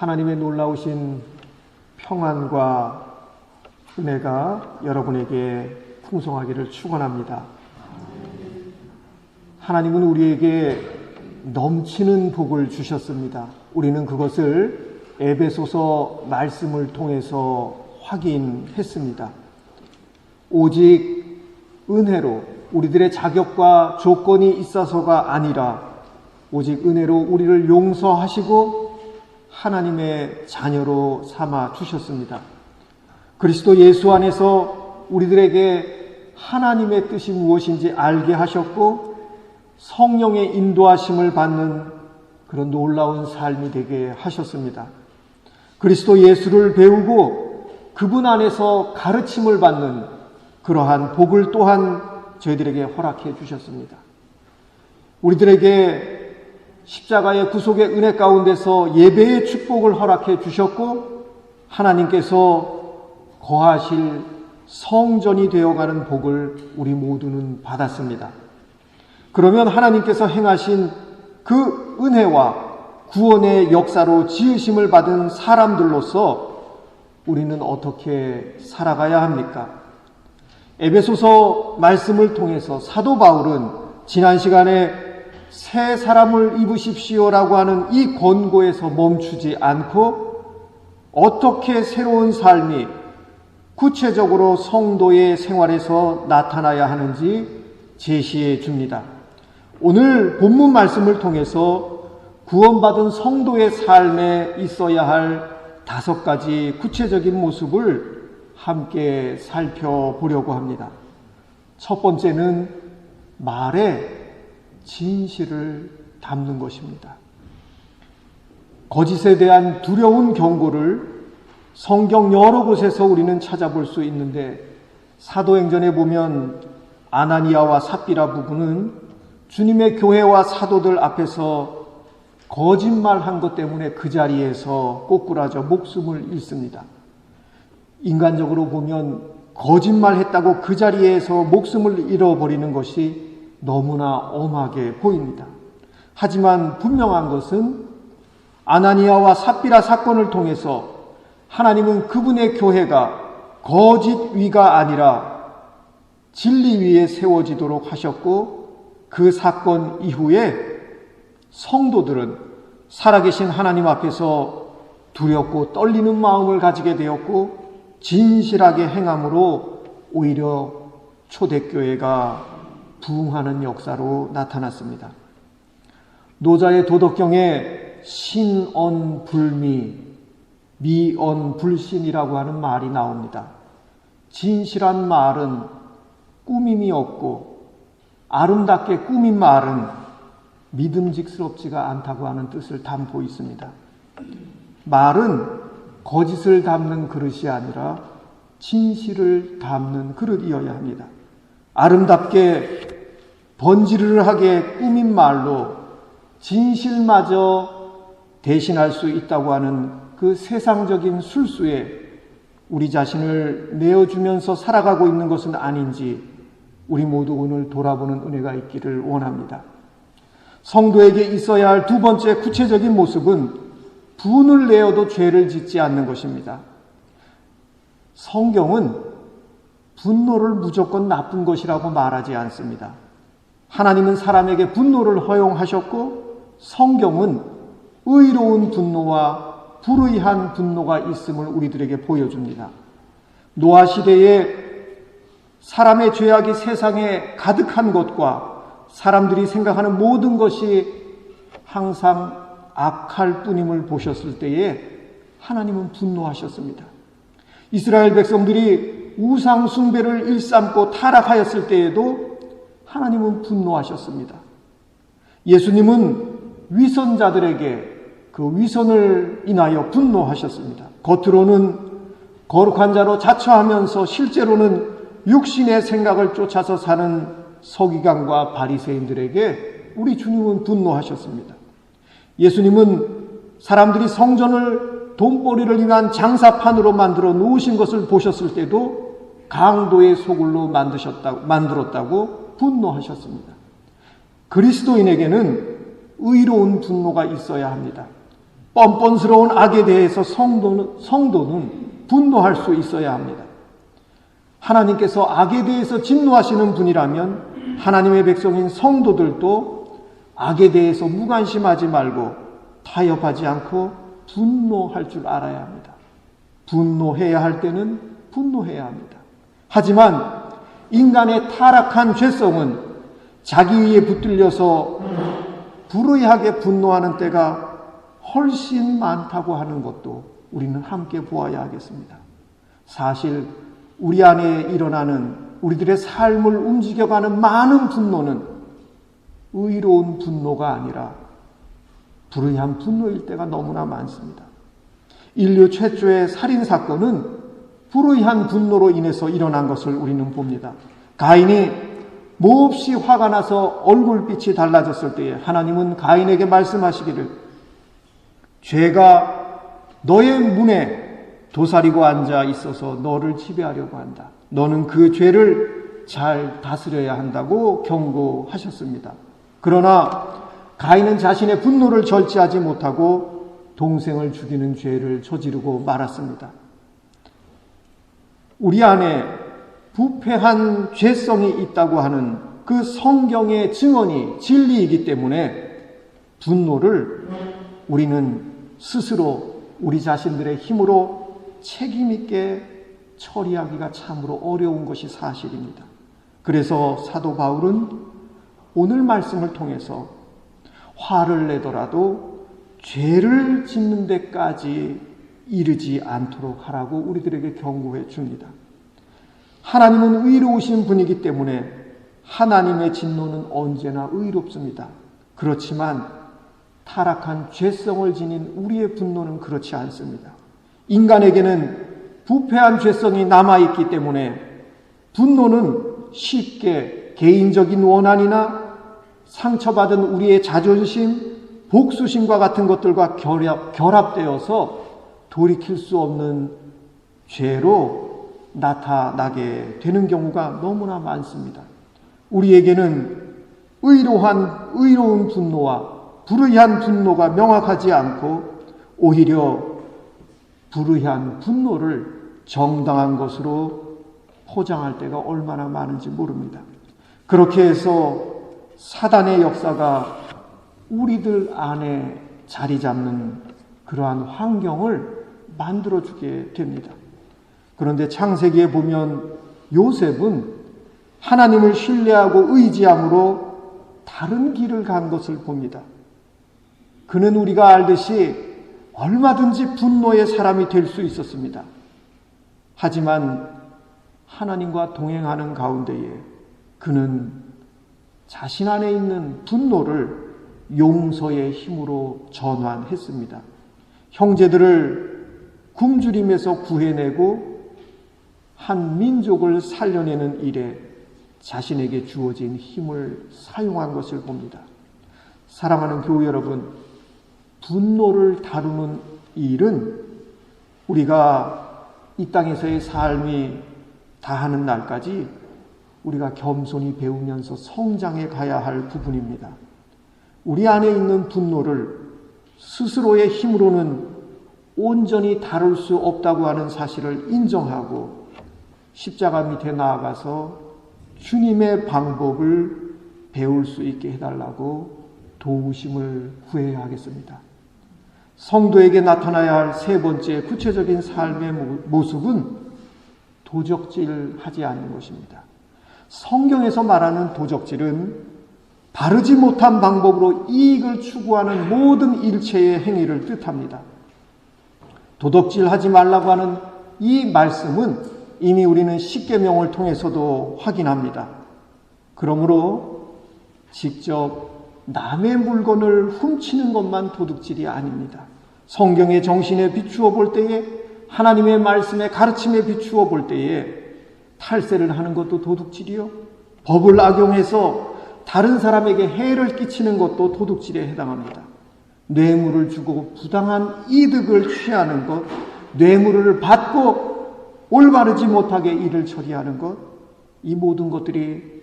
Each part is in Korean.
하나님의 놀라우신 평안과 은혜가 여러분에게 풍성하기를 축원합니다. 하나님은 우리에게 넘치는 복을 주셨습니다. 우리는 그것을 에베소서 말씀을 통해서 확인했습니다. 오직 은혜로, 우리들의 자격과 조건이 있어서가 아니라 오직 은혜로 우리를 용서하시고 하나님의 자녀로 삼아 주셨습니다. 그리스도 예수 안에서 우리들에게 하나님의 뜻이 무엇인지 알게 하셨고 성령의 인도하심을 받는 그런 놀라운 삶이 되게 하셨습니다. 그리스도 예수를 배우고 그분 안에서 가르침을 받는 그러한 복을 또한 저희들에게 허락해 주셨습니다. 우리들에게 십자가의 구속의 은혜 가운데서 예배의 축복을 허락해 주셨고 하나님께서 거하실 성전이 되어가는 복을 우리 모두는 받았습니다. 그러면 하나님께서 행하신 그 은혜와 구원의 역사로 지으심을 받은 사람들로서 우리는 어떻게 살아가야 합니까? 에베소서 말씀을 통해서 사도 바울은 지난 시간에 새 사람을 입으십시오라고 하는 이 권고에서 멈추지 않고 어떻게 새로운 삶이 구체적으로 성도의 생활에서 나타나야 하는지 제시해 줍니다. 오늘 본문 말씀을 통해서 구원받은 성도의 삶에 있어야 할 5가지 구체적인 모습을 함께 살펴보려고 합니다. 첫 번째는 말에 진실을 담는 것입니다. 거짓에 대한 두려운 경고를 성경 여러 곳에서 우리는 찾아볼 수 있는데 사도행전에 보면 아나니아와 삽비라 부부는 주님의 교회와 사도들 앞에서 거짓말한 것 때문에 그 자리에서 꼬꾸라져 목숨을 잃습니다. 인간적으로 보면 거짓말했다고 그 자리에서 목숨을 잃어버리는 것이 너무나 엄하게 보입니다. 하지만 분명한 것은 아나니아와 삽비라 사건을 통해서 하나님은 그분의 교회가 거짓 위가 아니라 진리 위에 세워지도록 하셨고 그 사건 이후에 성도들은 살아계신 하나님 앞에서 두렵고 떨리는 마음을 가지게 되었고 진실하게 행함으로 오히려 초대교회가 부흥하는 역사로 나타났습니다. 노자의 도덕경에 신언불미, 미언불신이라고 하는 말이 나옵니다. 진실한 말은 꾸밈이 없고 아름답게 꾸민 말은 믿음직스럽지가 않다고 하는 뜻을 담고 있습니다. 말은 거짓을 담는 그릇이 아니라 진실을 담는 그릇이어야 합니다. 아름답게 번지르르하게 꾸민 말로 진실마저 대신할 수 있다고 하는 그 세상적인 술수에 우리 자신을 내어주면서 살아가고 있는 것은 아닌지 우리 모두 오늘 돌아보는 은혜가 있기를 원합니다. 성도에게 있어야 할 2번째 구체적인 모습은 분을 내어도 죄를 짓지 않는 것입니다. 성경은 분노를 무조건 나쁜 것이라고 말하지 않습니다. 하나님은 사람에게 분노를 허용하셨고 성경은 의로운 분노와 불의한 분노가 있음을 우리들에게 보여줍니다. 노아 시대에 사람의 죄악이 세상에 가득한 것과 사람들이 생각하는 모든 것이 항상 악할 뿐임을 보셨을 때에 하나님은 분노하셨습니다. 이스라엘 백성들이 우상 숭배를 일삼고 타락하였을 때에도 하나님은 분노하셨습니다. 예수님은 위선자들에게 그 위선을 인하여 분노하셨습니다. 겉으로는 거룩한 자로 자처하면서 실제로는 육신의 생각을 쫓아서 사는 서기관과 바리새인들에게 우리 주님은 분노하셨습니다. 예수님은 사람들이 성전을 돈벌이를 위한 장사판으로 만들어 놓으신 것을 보셨을 때도 강도의 소굴로 만들었다고 분노하셨습니다. 그리스도인에게는 의로운 분노가 있어야 합니다. 뻔뻔스러운 악에 대해서 성도는 분노할 수 있어야 합니다. 하나님께서 악에 대해서 진노하시는 분이라면 하나님의 백성인 성도들도 악에 대해서 무관심하지 말고 타협하지 않고 분노할 줄 알아야 합니다. 분노해야 할 때는 분노해야 합니다. 하지만 인간의 타락한 죄성은 자기에 붙들려서 불의하게 분노하는 때가 훨씬 많다고 하는 것도 우리는 함께 보아야 하겠습니다. 사실 우리 안에 일어나는 우리들의 삶을 움직여가는 많은 분노는 의로운 분노가 아니라 불의한 분노일 때가 너무나 많습니다. 인류 최초의 살인사건은 불의한 분노로 인해서 일어난 것을 우리는 봅니다. 가인이 몹시 화가 나서 얼굴빛이 달라졌을 때에 하나님은 가인에게 말씀하시기를 죄가 너의 문에 도사리고 앉아 있어서 너를 지배하려고 한다. 너는 그 죄를 잘 다스려야 한다고 경고하셨습니다. 그러나 가인은 자신의 분노를 절제하지 못하고 동생을 죽이는 죄를 저지르고 말았습니다. 우리 안에 부패한 죄성이 있다고 하는 그 성경의 증언이 진리이기 때문에 분노를 우리는 스스로 우리 자신들의 힘으로 책임 있게 처리하기가 참으로 어려운 것이 사실입니다. 그래서 사도 바울은 오늘 말씀을 통해서 화를 내더라도 죄를 짓는 데까지 이르지 않도록 하라고 우리들에게 경고해 줍니다. 하나님은 의로우신 분이기 때문에 하나님의 진노는 언제나 의롭습니다. 그렇지만 타락한 죄성을 지닌 우리의 분노는 그렇지 않습니다. 인간에게는 부패한 죄성이 남아있기 때문에 분노는 쉽게 개인적인 원한이나 상처받은 우리의 자존심, 복수심과 같은 것들과 결합되어서 돌이킬 수 없는 죄로 나타나게 되는 경우가 너무나 많습니다. 우리에게는 의로운 분노와 불의한 분노가 명확하지 않고 오히려 불의한 분노를 정당한 것으로 포장할 때가 얼마나 많은지 모릅니다. 그렇게 해서 사단의 역사가 우리들 안에 자리 잡는 그러한 환경을 만들어주게 됩니다. 그런데 창세기에 보면 요셉은 하나님을 신뢰하고 의지함으로 다른 길을 간 것을 봅니다. 그는 우리가 알듯이 얼마든지 분노의 사람이 될 수 있었습니다. 하지만 하나님과 동행하는 가운데에 그는 자신 안에 있는 분노를 용서의 힘으로 전환했습니다. 형제들을 굶주림에서 구해내고 한 민족을 살려내는 일에 자신에게 주어진 힘을 사용한 것을 봅니다. 사랑하는 교우 여러분, 분노를 다루는 일은 우리가 이 땅에서의 삶이 다하는 날까지 우리가 겸손히 배우면서 성장해 가야 할 부분입니다. 우리 안에 있는 분노를 스스로의 힘으로는 온전히 다룰 수 없다고 하는 사실을 인정하고 십자가 밑에 나아가서 주님의 방법을 배울 수 있게 해달라고 도우심을 구해야 하겠습니다. 성도에게 나타나야 할 세 번째 구체적인 삶의 모습은 도적질하지 않는 것입니다. 성경에서 말하는 도적질은 바르지 못한 방법으로 이익을 추구하는 모든 일체의 행위를 뜻합니다. 도덕질하지 말라고 하는 이 말씀은 이미 우리는 십계명을 통해서도 확인합니다. 그러므로 직접 남의 물건을 훔치는 것만 도둑질이 아닙니다. 성경의 정신에 비추어 볼 때에, 하나님의 말씀의 가르침에 비추어 볼 때에 탈세를 하는 것도 도둑질이요, 법을 악용해서 다른 사람에게 해를 끼치는 것도 도둑질에 해당합니다. 뇌물을 주고 부당한 이득을 취하는 것, 뇌물을 받고 올바르지 못하게 일을 처리하는 것, 이 모든 것들이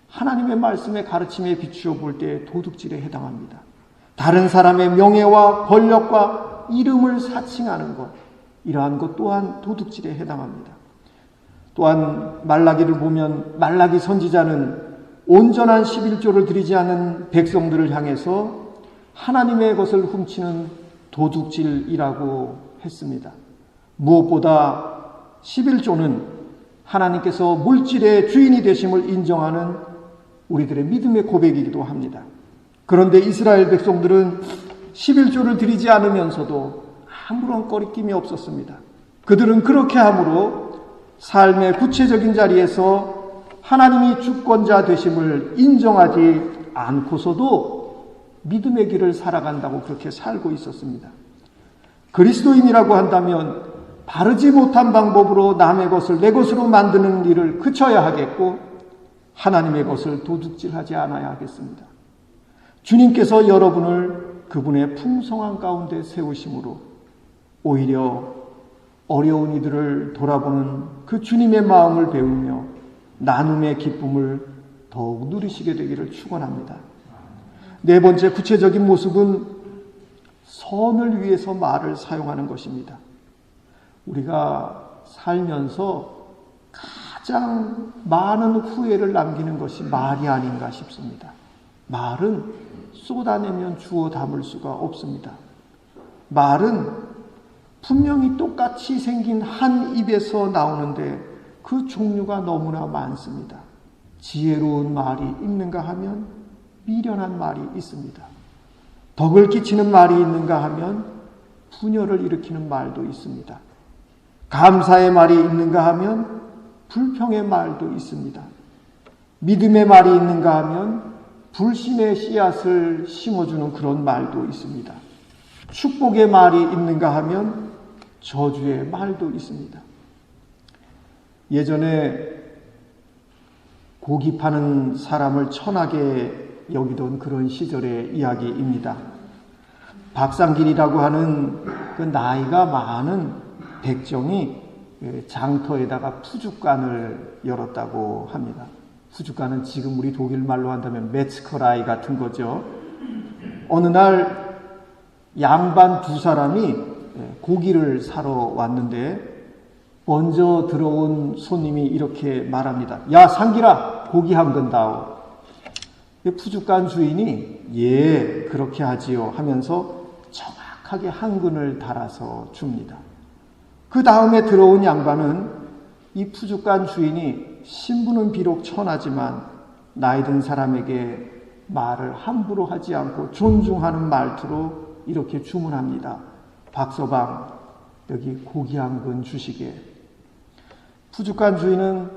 하나님의 말씀의 가르침에 비추어 볼 때 도둑질에 해당합니다. 다른 사람의 명예와 권력과 이름을 사칭하는 것, 이러한 것 또한 도둑질에 해당합니다. 또한 말라기를 보면 말라기 선지자는 온전한 11조를 드리지 않은 백성들을 향해서 하나님의 것을 훔치는 도둑질이라고 했습니다. 무엇보다 11조는 하나님께서 물질의 주인이 되심을 인정하는 우리들의 믿음의 고백이기도 합니다. 그런데 이스라엘 백성들은 11조를 드리지 않으면서도 아무런 꺼리낌이 없었습니다. 그들은 그렇게 함으로 삶의 구체적인 자리에서 하나님이 주권자 되심을 인정하지 않고서도 믿음의 길을 살아간다고 그렇게 살고 있었습니다. 그리스도인이라고 한다면 바르지 못한 방법으로 남의 것을 내 것으로 만드는 일을 그쳐야 하겠고 하나님의 것을 도둑질하지 않아야 하겠습니다. 주님께서 여러분을 그분의 풍성한 가운데 세우심으로 오히려 어려운 이들을 돌아보는 그 주님의 마음을 배우며 나눔의 기쁨을 더욱 누리시게 되기를 축원합니다. 네 번째 구체적인 모습은 선을 위해서 말을 사용하는 것입니다. 우리가 살면서 가장 많은 후회를 남기는 것이 말이 아닌가 싶습니다. 말은 쏟아내면 주워 담을 수가 없습니다. 말은 분명히 똑같이 생긴 한 입에서 나오는데 그 종류가 너무나 많습니다. 지혜로운 말이 있는가 하면 미련한 말이 있습니다. 덕을 끼치는 말이 있는가 하면 분열을 일으키는 말도 있습니다. 감사의 말이 있는가 하면 불평의 말도 있습니다. 믿음의 말이 있는가 하면 불신의 씨앗을 심어주는 그런 말도 있습니다. 축복의 말이 있는가 하면 저주의 말도 있습니다. 예전에 고기 파는 사람을 천하게 여기던 그런 시절의 이야기입니다. 박상길이라고 하는 그 나이가 많은 백정이 장터에다가 푸주간을 열었다고 합니다. 푸주간은 지금 우리 독일 말로 한다면 메츠커라이 같은 거죠. 어느 날 양반 두 사람이 고기를 사러 왔는데 먼저 들어온 손님이 이렇게 말합니다. 야 상길아 고기 한 근 다오. 푸주간 주인이 예 그렇게 하지요 하면서 정확하게 한 근을 달아서 줍니다. 그 다음에 들어온 양반은 이 푸주간 주인이 신분은 비록 천하지만 나이 든 사람에게 말을 함부로 하지 않고 존중하는 말투로 이렇게 주문합니다. 박서방 여기 고기 한 근 주시게. 푸주간 주인은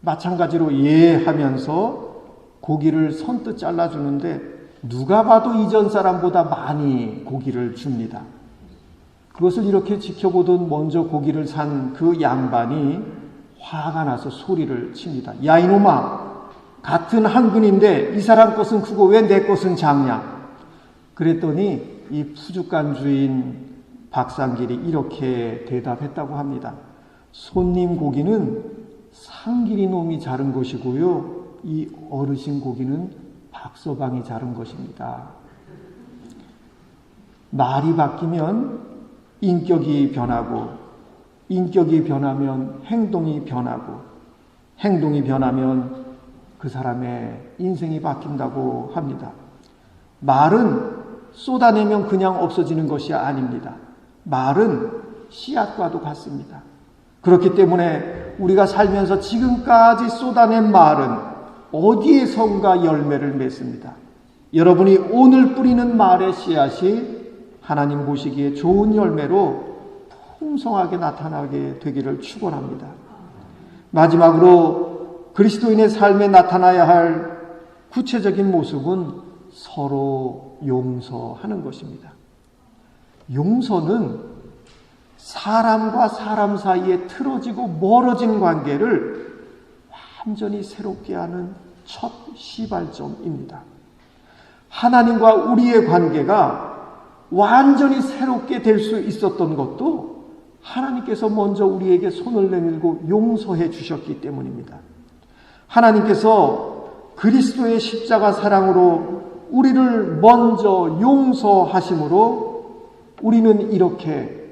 마찬가지로 예 하면서 고기를 선뜻 잘라주는데 누가 봐도 이전 사람보다 많이 고기를 줍니다. 그것을 이렇게 지켜보던 먼저 고기를 산 그 양반이 화가 나서 소리를 칩니다. 야 이놈아 같은 한 근인데 이 사람 것은 크고 왜 내 것은 작냐. 그랬더니 이 푸주간 주인 박상길이 이렇게 대답했다고 합니다. 손님 고기는 상길이 놈이 자른 것이고요. 이 어르신 고기는 박서방이 자른 것입니다. 말이 바뀌면 인격이 변하고 인격이 변하면 행동이 변하고 행동이 변하면 그 사람의 인생이 바뀐다고 합니다. 말은 쏟아내면 그냥 없어지는 것이 아닙니다. 말은 씨앗과도 같습니다. 그렇기 때문에 우리가 살면서 지금까지 쏟아낸 말은 어디에선가 열매를 맺습니다. 여러분이 오늘 뿌리는 말의 씨앗이 하나님 보시기에 좋은 열매로 풍성하게 나타나게 되기를 축원합니다. 마지막으로 그리스도인의 삶에 나타나야 할 구체적인 모습은 서로 용서하는 것입니다. 용서는 사람과 사람 사이에 틀어지고 멀어진 관계를 완전히 새롭게 하는 첫 시발점입니다. 하나님과 우리의 관계가 완전히 새롭게 될 수 있었던 것도 하나님께서 먼저 우리에게 손을 내밀고 용서해 주셨기 때문입니다. 하나님께서 그리스도의 십자가 사랑으로 우리를 먼저 용서하심으로 우리는 이렇게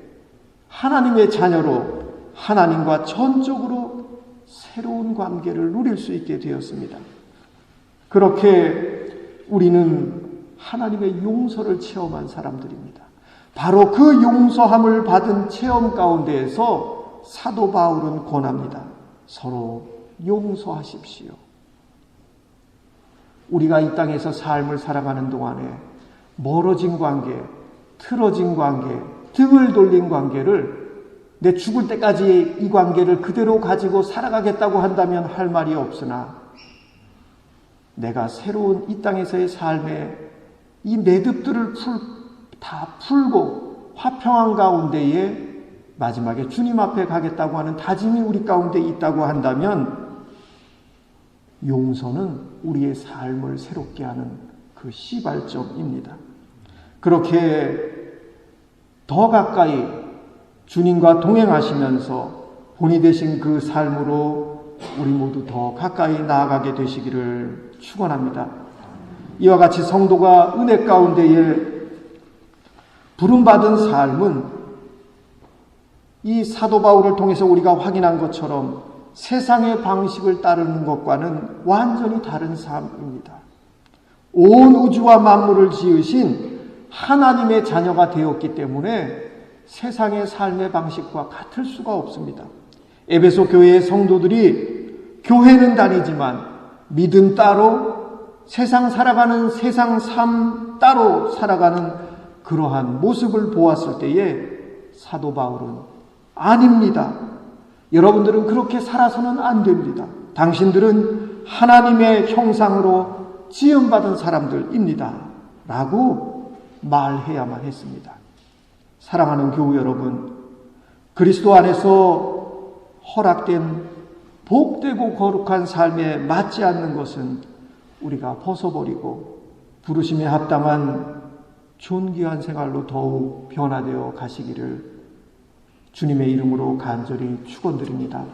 하나님의 자녀로 하나님과 전적으로 새로운 관계를 누릴 수 있게 되었습니다. 그렇게 우리는 하나님의 용서를 체험한 사람들입니다. 바로 그 용서함을 받은 체험 가운데에서 사도 바울은 권합니다. 서로 용서하십시오. 우리가 이 땅에서 삶을 살아가는 동안에 멀어진 관계, 틀어진 관계, 등을 돌린 관계를 내 죽을 때까지 이 관계를 그대로 가지고 살아가겠다고 한다면 할 말이 없으나 내가 새로운 이 땅에서의 삶에 이 내듭들을 다 풀고 화평한 가운데에 마지막에 주님 앞에 가겠다고 하는 다짐이 우리 가운데 있다고 한다면 용서는 우리의 삶을 새롭게 하는 그 시발점입니다. 그렇게 더 가까이 주님과 동행하시면서 본이 되신 그 삶으로 우리 모두 더 가까이 나아가게 되시기를 축원합니다. 이와 같이 성도가 은혜 가운데에 부름받은 삶은 이 사도 바울을 통해서 우리가 확인한 것처럼 세상의 방식을 따르는 것과는 완전히 다른 삶입니다. 온 우주와 만물을 지으신 하나님의 자녀가 되었기 때문에 세상의 삶의 방식과 같을 수가 없습니다. 에베소 교회의 성도들이 교회는 다니지만 믿음 따로 세상 살아가는 세상 삶 따로 살아가는 그러한 모습을 보았을 때에 사도 바울은 아닙니다. 여러분들은 그렇게 살아서는 안 됩니다. 당신들은 하나님의 형상으로 지음받은 사람들입니다. 라고 말해야만 했습니다. 사랑하는 교우 여러분, 그리스도 안에서 허락된 복되고 거룩한 삶에 맞지 않는 것은 우리가 벗어버리고 부르심에 합당한 존귀한 생활로 더욱 변화되어 가시기를 주님의 이름으로 간절히 축원드립니다.